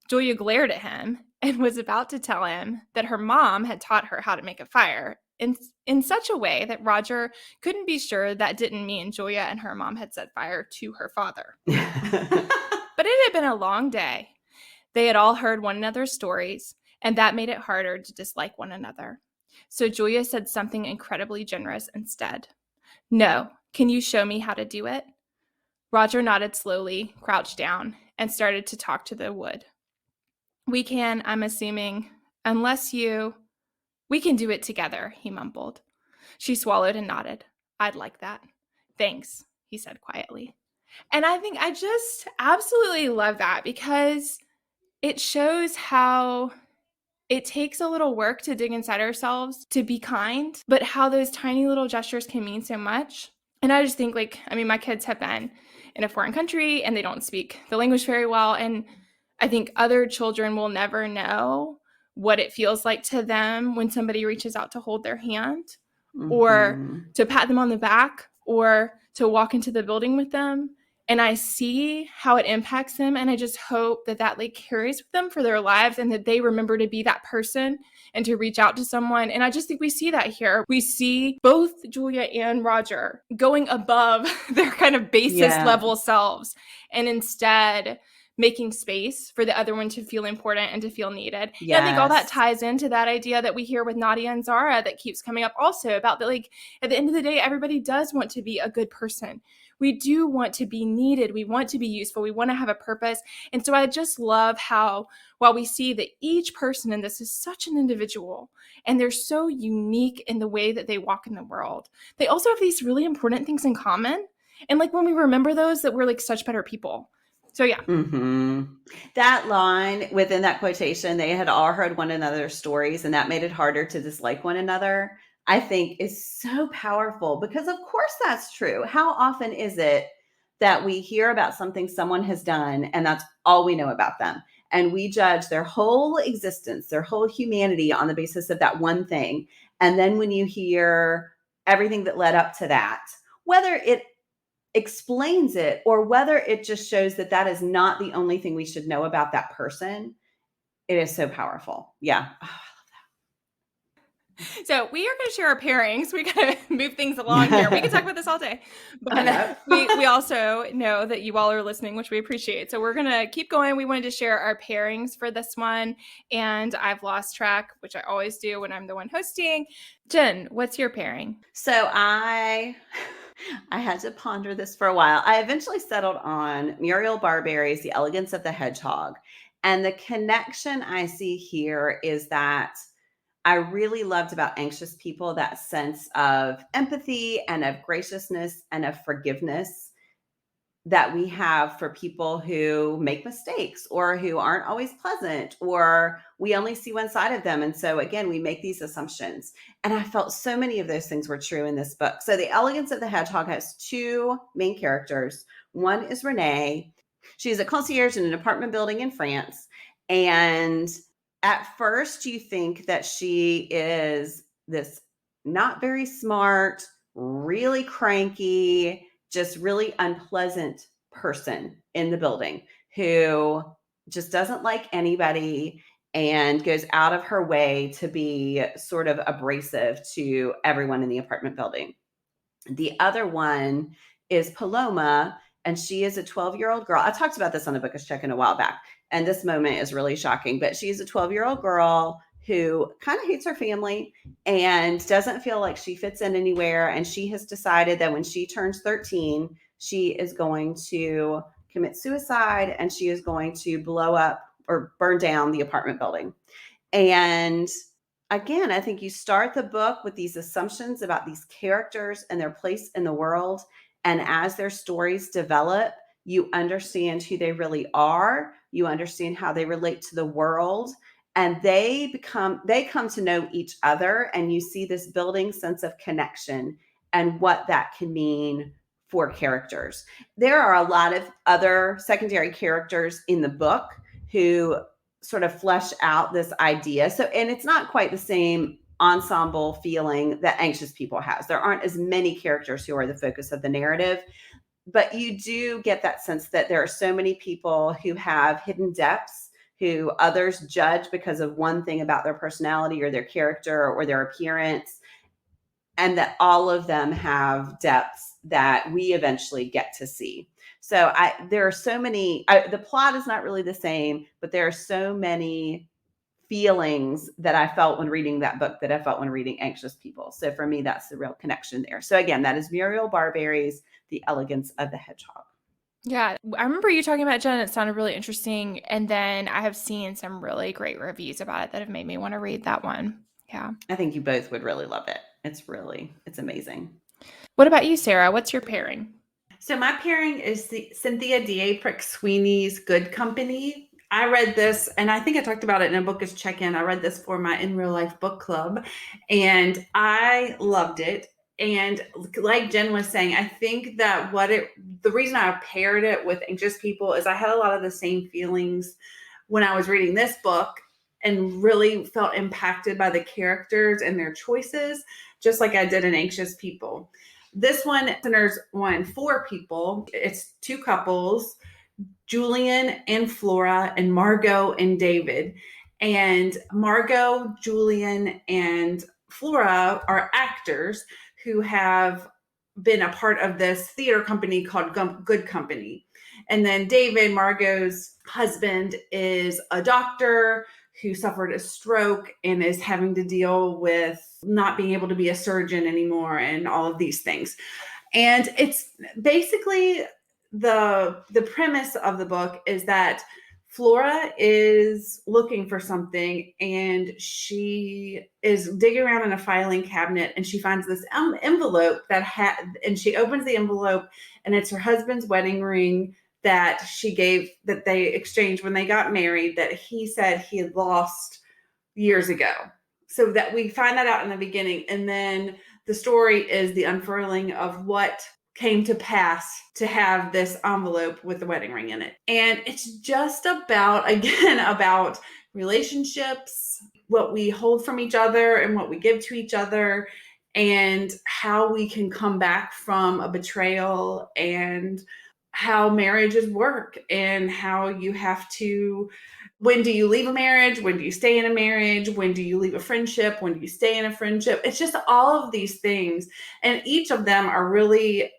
[SPEAKER 1] Julia glared at him and was about to tell him that her mom had taught her how to make a fire in such a way that Roger couldn't be sure that didn't mean Julia and her mom had set fire to her father. But it had been a long day. They had all heard one another's stories, and that made it harder to dislike one another. So Julia said something incredibly generous instead. "No, can you show me how to do it?" Roger nodded slowly, crouched down, and started to talk to the wood. "We can, I'm assuming, we can do it together," he mumbled. She swallowed and nodded. "I'd like that." "Thanks," he said quietly. And I think I just absolutely love that, because it shows how it takes a little work to dig inside ourselves to be kind, but how those tiny little gestures can mean so much. And I just think, like, I mean, my kids have been in a foreign country and they don't speak the language very well. And I think other children will never know what it feels like to them when somebody reaches out to hold their hand or to pat them on the back or to walk into the building with them. And I see how it impacts them. And I just hope that that like carries with them for their lives, and that they remember to be that person and to reach out to someone. And I just think we see that here. We see both Julia and Roger going above their kind of basis level selves, and instead making space for the other one to feel important and to feel needed. Yes. And I think all that ties into that idea that we hear with Nadia and Sara that keeps coming up also about that, like, at the end of the day, everybody does want to be a good person. We do want to be needed. We want to be useful. We want to have a purpose. And so I just love how, while we see that each person in this is such an individual and they're so unique in the way that they walk in the world, they also have these really important things in common. And like when we remember those, that we're like such better people. So yeah.
[SPEAKER 2] That line within that quotation, they had all heard one another's stories and that made it harder to dislike one another, I think is so powerful, because of course that's true. How often is it that we hear about something someone has done and that's all we know about them? And we judge their whole existence, their whole humanity on the basis of that one thing. And then when you hear everything that led up to that, whether it explains it or whether it just shows that that is not the only thing we should know about that person, it is so powerful. Yeah.
[SPEAKER 1] So we are going to share our pairings. We got to move things along here. We can talk about this all day. But we also know that you all are listening, which we appreciate. So we're going to keep going. We wanted to share our pairings for this one. And I've lost track, which I always do when I'm the one hosting. Jen, what's your pairing?
[SPEAKER 2] So I had to ponder this for a while. I eventually settled on Muriel Barbery's The Elegance of the Hedgehog. And the connection I see here is that I really loved about anxious people that sense of empathy and of graciousness and of forgiveness that we have for people who make mistakes or who aren't always pleasant, or we only see one side of them. And so again, we make these assumptions. And I felt so many of those things were true in this book. So The Elegance of the Hedgehog has two main characters. One is Renee. She's a concierge in an apartment building in France. And at first you think that she is this not very smart, really cranky, just really unpleasant person in the building who just doesn't like anybody and goes out of her way to be sort of abrasive to everyone in the apartment building. The other one is Paloma, and she is a 12-year-old girl. I talked about this on the Bookish Check-In a while back, and this moment is really shocking, but she's a 12-year-old girl who kind of hates her family and doesn't feel like she fits in anywhere. And she has decided that when she turns 13, she is going to commit suicide and she is going to blow up or burn down the apartment building. And again, I think you start the book with these assumptions about these characters and their place in the world. And as their stories develop, you understand who they really are. You understand how they relate to the world. And they come to know each other. And you see this building sense of connection and what that can mean for characters. There are a lot of other secondary characters in the book who sort of flesh out this idea. So, and it's not quite the same ensemble feeling that Anxious People has. There aren't as many characters who are the focus of the narrative, but you do get that sense that there are so many people who have hidden depths, who others judge because of one thing about their personality or their character or their appearance, and that all of them have depths that we eventually get to see. So there are so many, the plot is not really the same, but there are so many feelings that I felt when reading that book that I felt when reading Anxious People. So for me, that's the real connection there. So again, that is Muriel Barbery's The Elegance of the Hedgehog.
[SPEAKER 1] Yeah, I remember you talking about it, Jen. It sounded really interesting. And then I have seen some really great reviews about it that have made me want to read that one. Yeah.
[SPEAKER 2] I think you both would really love it. It's amazing.
[SPEAKER 1] What about you, Sara? What's your pairing?
[SPEAKER 3] So my pairing is the Cynthia D.A. Prick Sweeney's Good Company. I read this, and I think I talked about it in a Bookish Check-In. I read this for my In Real Life book club, and I loved it. And like Jen was saying, I think that the reason I paired it with Anxious People is I had a lot of the same feelings when I was reading this book and really felt impacted by the characters and their choices, just like I did in Anxious People. This one centers on 4 people. It's 2 couples, Julian and Flora, and Margot and David. And Margot, Julian, and Flora are actors who have been a part of this theater company called Good Company. And then David, Margot's husband, is a doctor who suffered a stroke and is having to deal with not being able to be a surgeon anymore and all of these things. And it's basically the premise of the book is that Flora is looking for something and she is digging around in a filing cabinet and she finds this envelope and she opens the envelope and it's her husband's wedding ring that they exchanged when they got married, that he said he had lost years ago. So that we find that out in the beginning. And then the story is the unfurling of what came to pass to have this envelope with the wedding ring in it. And it's just about relationships, what we hold from each other and what we give to each other, and how we can come back from a betrayal, and how marriages work, and how you have to when do you leave a marriage? When do you stay in a marriage? When do you leave a friendship? When do you stay in a friendship? It's just all of these things. And each of them are really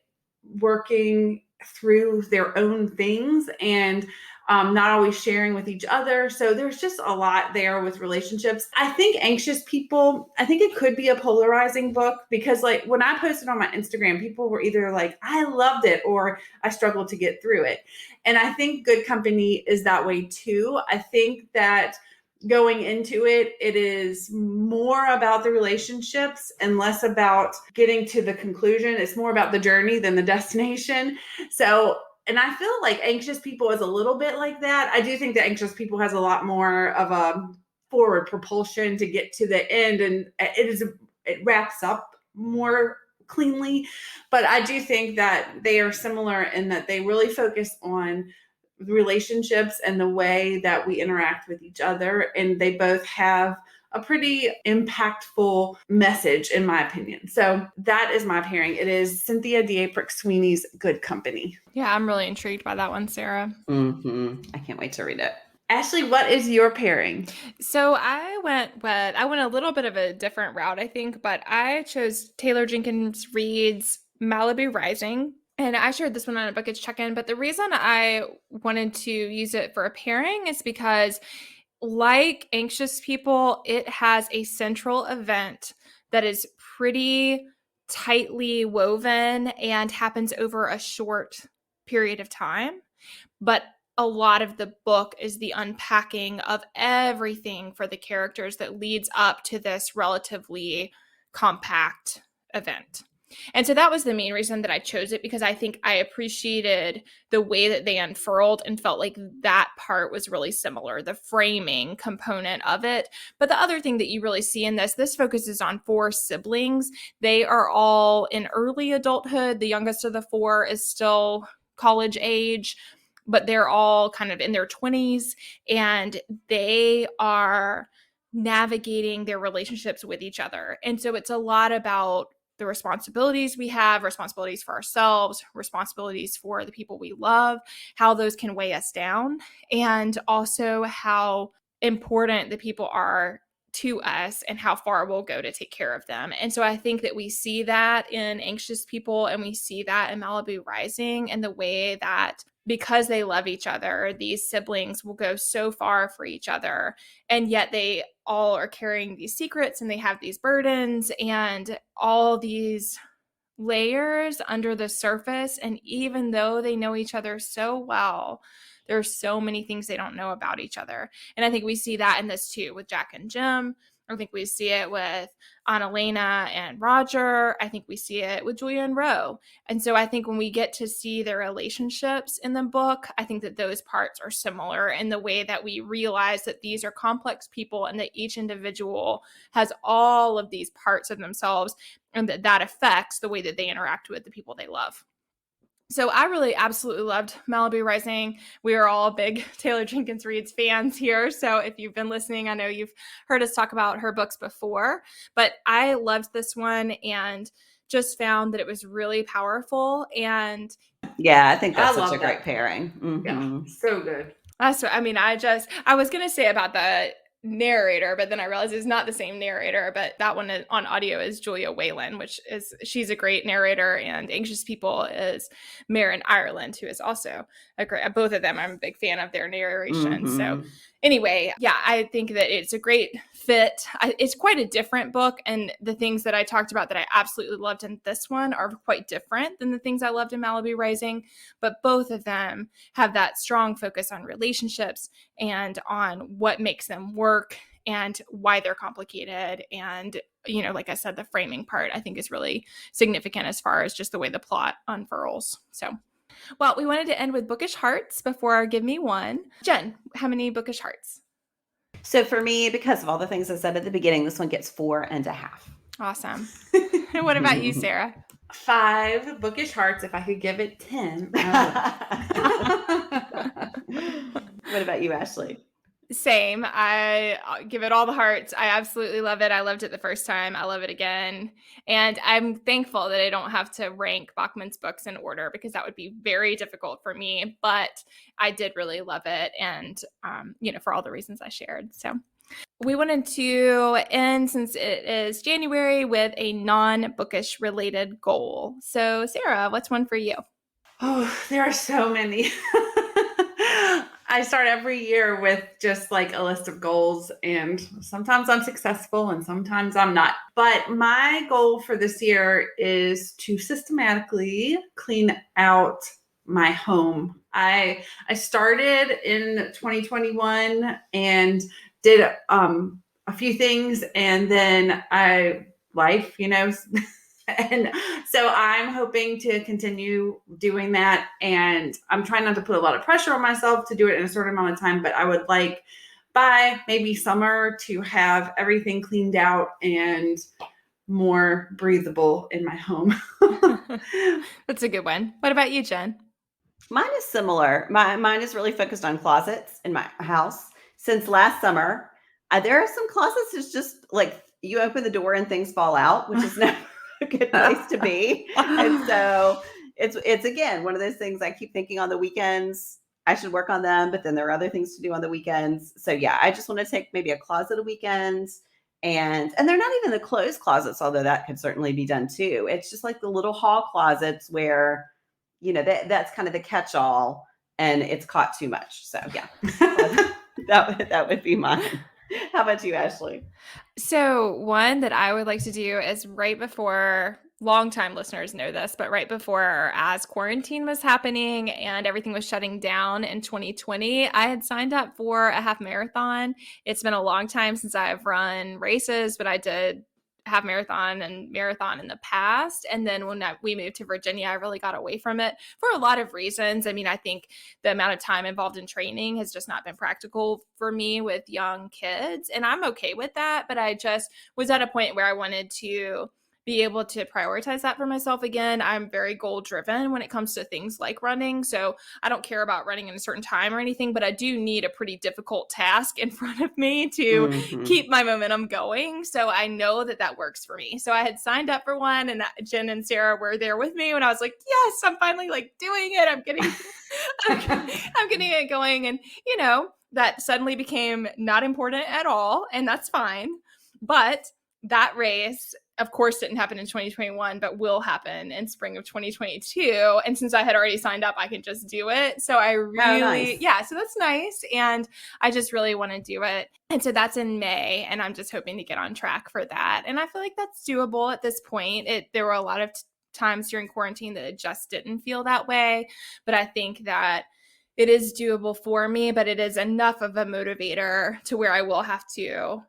[SPEAKER 3] working through their own things and not always sharing with each other. So there's just a lot there with relationships. I think Anxious People, I think it could be a polarizing book because like when I posted on my Instagram, people were either like, I loved it or I struggled to get through it. And I think Good Company is that way too. I think that going into it, it is more about the relationships and less about getting to the conclusion. It's more about the journey than the destination. So, and I feel like Anxious People is a little bit like that. I do think that Anxious People has a lot more of a forward propulsion to get to the end, and it wraps up more cleanly. But I do think that they are similar in that they really focus on relationships and the way that we interact with each other. And they both have a pretty impactful message, in my opinion. So that is my pairing. It is Cynthia D'Aprix Sweeney's Good Company.
[SPEAKER 1] Yeah, I'm really intrigued by that one, Sarah.
[SPEAKER 2] I can't wait to read it.
[SPEAKER 3] Ashley, what is your pairing?
[SPEAKER 1] So I went a little bit of a different route, I think, but I chose Taylor Jenkins Reid's Malibu Rising. And I shared this one on a Bookage Check-In, but the reason I wanted to use it for a pairing is because, like Anxious People, it has a central event that is pretty tightly woven and happens over a short period of time. But a lot of the book is the unpacking of everything for the characters that leads up to this relatively compact event. And so that was the main reason that I chose it, because I think I appreciated the way that they unfurled and felt like that part was really similar, the framing component of it. But the other thing that you really see in this focuses on 4 siblings. They are all in early adulthood. The youngest of the 4 is still college age, but they're all kind of in their 20s, and they are navigating their relationships with each other. And so it's a lot about the responsibilities we have, responsibilities for ourselves, responsibilities for the people we love, how those can weigh us down, and also how important the people are to us and how far we'll go to take care of them. And so I think that we see that in Anxious People, and we see that in Malibu Rising, and the way that because they love each other, these siblings will go so far for each other, and yet they all are carrying these secrets and they have these burdens and all these layers under the surface. And even though they know each other so well, there's so many things they don't know about each other. And I think we see that in this too with Jack and Jim. I think we see it with Annalena and Roger. I think we see it with Julia and Ro. And so I think when we get to see their relationships in the book, I think that those parts are similar in the way that we realize that these are complex people and that each individual has all of these parts of themselves, and that affects the way that they interact with the people they love. So I really absolutely loved Malibu Rising. We are all big Taylor Jenkins Reid's fans here. So if you've been listening, I know you've heard us talk about her books before, but I loved this one and just found that it was really powerful. And
[SPEAKER 2] yeah, I think that's such a great pairing.
[SPEAKER 3] Yeah, so good.
[SPEAKER 1] I was going to say about the narrator, but then I realized it's not the same narrator, but that one on audio is Julia Whalen, she's a great narrator, and Anxious People is Maren Ireland, who is also a great, both of them, I'm a big fan of their narration. So anyway, yeah, I think that it's a great fit. It's quite a different book, and the things that I talked about that I absolutely loved in this one are quite different than the things I loved in Malibu Rising, but both of them have that strong focus on relationships and on what makes them work and why they're complicated. And, like I said, the framing part I think is really significant as far as just the way the plot unfurls. So, well, we wanted to end with bookish hearts before Give Me One. Jen, how many bookish hearts?
[SPEAKER 2] So for me, because of all the things I said at the beginning, this one gets 4.5.
[SPEAKER 1] Awesome. And what about you, Sarah?
[SPEAKER 3] 5 bookish hearts. If I could give it 10.
[SPEAKER 2] What about you, Ashley?
[SPEAKER 1] Same. I give it all the hearts. I absolutely love it. I loved it the first time. I love it again. And I'm thankful that I don't have to rank Backman's books in order because that would be very difficult for me. But I did really love it. And, for all the reasons I shared. So we wanted to end, since it is January, with a non-bookish related goal. So Sara, what's one for you?
[SPEAKER 3] Oh, there are so many. I start every year with just like a list of goals, and sometimes I'm successful and sometimes I'm not. But my goal for this year is to systematically clean out my home. I started in 2021 and did a few things, and then life, and so I'm hoping to continue doing that. And I'm trying not to put a lot of pressure on myself to do it in a certain amount of time, but I would like by maybe summer to have everything cleaned out and more breathable in my home.
[SPEAKER 1] That's a good one. What about you, Jen?
[SPEAKER 2] Mine is similar. Mine is really focused on closets in my house. Since last summer, there are some closets that's just like you open the door and things fall out, which is never a good place to be. And so it's again one of those things I keep thinking on the weekends I should work on them, but then there are other things to do on the weekends. So yeah, I just want to take maybe a closet a weekend, and they're not even the closed closets, although that could certainly be done too. It's just like the little hall closets where that's kind of the catch-all, and it's caught too much. So yeah, that would be mine. How about you, Ashley?
[SPEAKER 1] So one that I would like to do is right before, longtime listeners know this, but right before, as quarantine was happening and everything was shutting down in 2020, I had signed up for a half marathon. It's been a long time since I've run races, but I did half marathon and marathon in the past. And then when we moved to Virginia, I really got away from it for a lot of reasons. I mean, I think the amount of time involved in training has just not been practical for me with young kids. And I'm okay with that. But I just was at a point where I wanted to be able to prioritize that for myself again. I'm very goal driven when it comes to things like running. So I don't care about running in a certain time or anything, but I do need a pretty difficult task in front of me to keep my momentum going. So I know that works for me. So I had signed up for one, and Jen and Sara were there with me when I was like, yes, I'm finally doing it. I'm getting it going. And that suddenly became not important at all. And that's fine. But that race, of course, didn't happen in 2021, but will happen in spring of 2022. And since I had already signed up, I can just do it. So I really, so that's nice. And I just really want to do it. And so that's in May, and I'm just hoping to get on track for that. And I feel like that's doable at this point. There were a lot of times during quarantine that it just didn't feel that way. But I think that it is doable for me, but it is enough of a motivator to where I will have to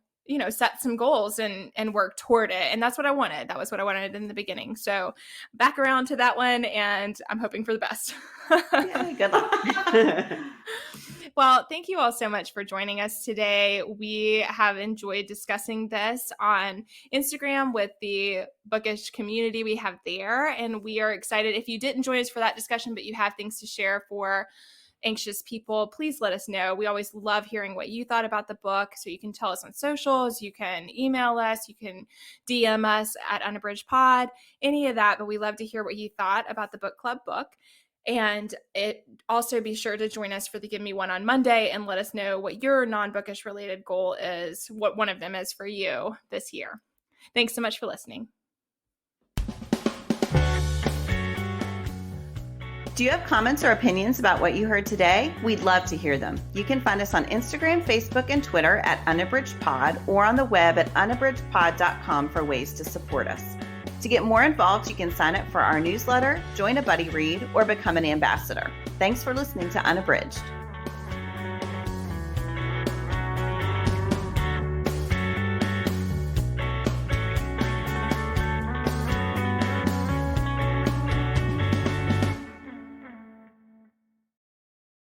[SPEAKER 1] set some goals and work toward it. And that's what I wanted. That was what I wanted in the beginning. So back around to that one, and I'm hoping for the best.
[SPEAKER 2] Yeah, good luck.
[SPEAKER 1] Well, thank you all so much for joining us today. We have enjoyed discussing this on Instagram with the bookish community we have there. And we are excited. If you didn't join us for that discussion, but you have things to share for anxious people, please let us know. We always love hearing what you thought about the book. So you can tell us on socials, you can email us, you can DM us at Unabridged Pod, any of that. But we love to hear what you thought about the book club book. And also be sure to join us for the Give Me One on Monday and let us know what your non-bookish related goal is, what one of them is for you this year. Thanks so much for listening.
[SPEAKER 2] Do you have comments or opinions about what you heard today? We'd love to hear them. You can find us on Instagram, Facebook, and Twitter at Unabridged Pod, or on the web at unabridgedpod.com for ways to support us. To get more involved, you can sign up for our newsletter, join a buddy read, or become an ambassador. Thanks for listening to Unabridged.